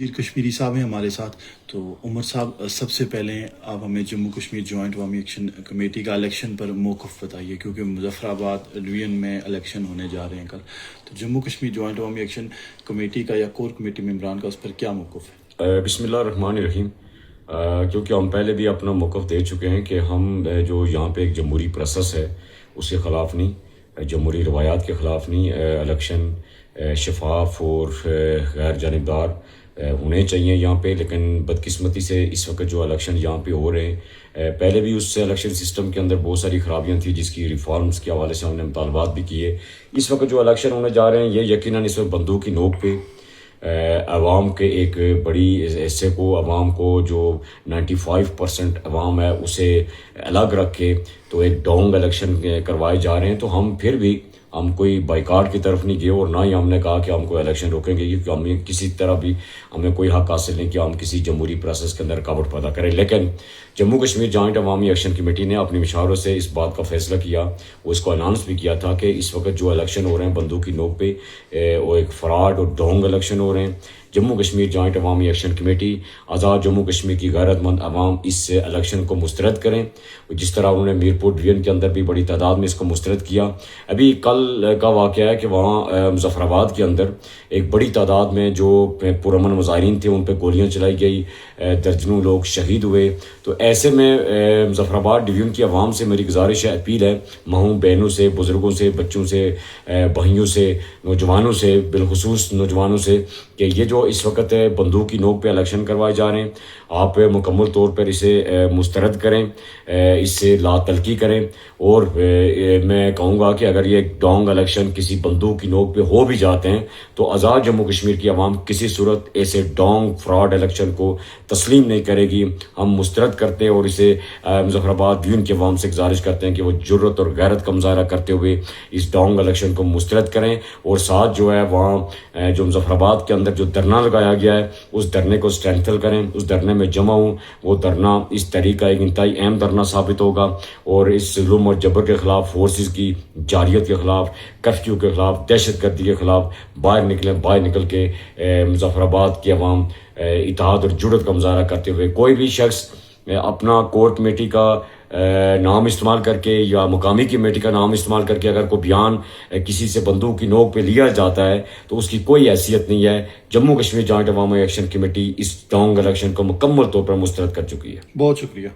میر کشمیری صاحب ہیں ہمارے ساتھ. تو عمر صاحب، سب سے پہلے آپ ہمیں جموں کشمیر جوائنٹ عوامی ایکشن کمیٹی کا الیکشن پر موقف بتائیے، کیونکہ مظفر آباد ڈویژن میں الیکشن ہونے جا رہے ہیں کل. تو جموں کشمیر جوائنٹ عوامی ایکشن کمیٹی کا یا کور کمیٹی ممبران کا اس پر کیا موقف ہے؟ بسم اللہ الرحمن الرحیم. کیونکہ ہم پہلے بھی اپنا موقف دے چکے ہیں کہ ہم جو یہاں پہ ایک جمہوری پروسیس ہے اس کے خلاف نہیں، جمہوری روایات کے خلاف نہیں. الیکشن شفاف اور غیر جانبدار ہونے چاہیے یہاں پہ. لیکن بدقسمتی سے اس وقت جو الیکشن یہاں پہ ہو رہے ہیں، پہلے بھی اس سے الیکشن سسٹم کے اندر بہت ساری خرابیاں تھیں جس کی ریفارمز کے حوالے سے ہم نے مطالبات بھی کیے. اس وقت جو الیکشن ہونے جا رہے ہیں یہ یقیناً اس وقت بندوق کی نوک پہ عوام کے ایک بڑی حصے کو، عوام کو جو 95% عوام ہے اسے الگ رکھ کے تو ایک ڈونگ الیکشن کروائے جا رہے ہیں. تو ہم کوئی بائیکاٹ کی طرف نہیں گئے اور نہ ہی ہم نے کہا کہ ہم کوئی الیکشن روکیں گے، کیونکہ ہمیں کسی طرح بھی ہمیں کوئی حق حاصل نہیں کہ ہم کسی جمہوری پروسیس کے اندر رکاوٹ پیدا کریں. لیکن جموں کشمیر جوائنٹ عوامی ایکشن کمیٹی نے اپنی مشاوروں سے اس بات کا فیصلہ کیا، وہ اس کو اناؤنس بھی کیا تھا کہ اس وقت جو الیکشن ہو رہے ہیں بندوق کی نوک پہ، وہ ایک فراڈ اور ڈونگ الیکشن ہو رہے ہیں. جموں کشمیر جوائنٹ عوامی ایکشن کمیٹی آزاد جموں کشمیر کی غیرت مند عوام اس الیکشن کو مسترد کریں، جس طرح انہوں نے میرپور ڈویژن کے اندر بھی بڑی تعداد میں اس کو مسترد کیا. ابھی کل کا واقعہ ہے کہ وہاں مظفر آباد کے اندر ایک بڑی تعداد میں جو پرامن مظاہرین تھے ان پہ گولیاں چلائی گئی، درجنوں لوگ شہید ہوئے. تو ایسے میں مظفر آباد ڈویژن کی عوام سے میری گزارش ہے، اپیل ہے، ماؤں بہنوں سے، بزرگوں سے، بچوں سے، بھائیوں سے، نوجوانوں سے، بالخصوص نوجوانوں سے، کہ یہ جو اس وقت بندوق کی نوک پہ الیکشن کروائے جا رہے ہیں آپ مکمل طور پر اسے مسترد کریں، اس سے لا تلقی کریں. اور میں کہوں گا کہ اگر یہ ڈونگ الیکشن کسی بندوق کی نوک پہ ہو بھی جاتے ہیں تو آزاد جموں کشمیر کی عوام کسی صورت ایسے ڈونگ فراڈ الیکشن کو تسلیم نہیں کرے گی. ہم مسترد کرتے ہیں اور اسے مظفر آباد ڈویژن کی عوام سے گزارش کرتے ہیں کہ وہ جرت اور غیرت کا مظاہرہ کرتے ہوئے اس ڈونگ الیکشن کو مسترد کریں. اور ساتھ جو ہے وہاں جو مظفر آباد کے اندر جو دھرنا لگایا گیا ہے اس دھرنے کو اسٹرینتھن کریں، اس دھرنے میں جمع ہوں. وہ دھرنا اس طریقہ ایک انتہائی اہم دھرنا ثابت ہوگا اور اس ظلم اور جبر کے خلاف، فورسز کی جارحیت کے خلاف، کرفیو کے خلاف، دہشت گردی کے خلاف باہر نکل کے مظفر آباد کی عوام اتحاد اور جرت کا مظاہرہ کرتے ہوئے کوئی بھی شخص اپنا کور کمیٹی کا نام استعمال کر کے یا مقامی کمیٹی کا نام استعمال کر کے اگر کوئی بیان کسی سے بندوق کی نوک پہ لیا جاتا ہے تو اس کی کوئی حیثیت نہیں ہے. جموں کشمیر جوائنٹ عوامی ایکشن کمیٹی اس ڈونگ الیکشن کو مکمل طور پر مسترد کر چکی ہے. بہت شکریہ.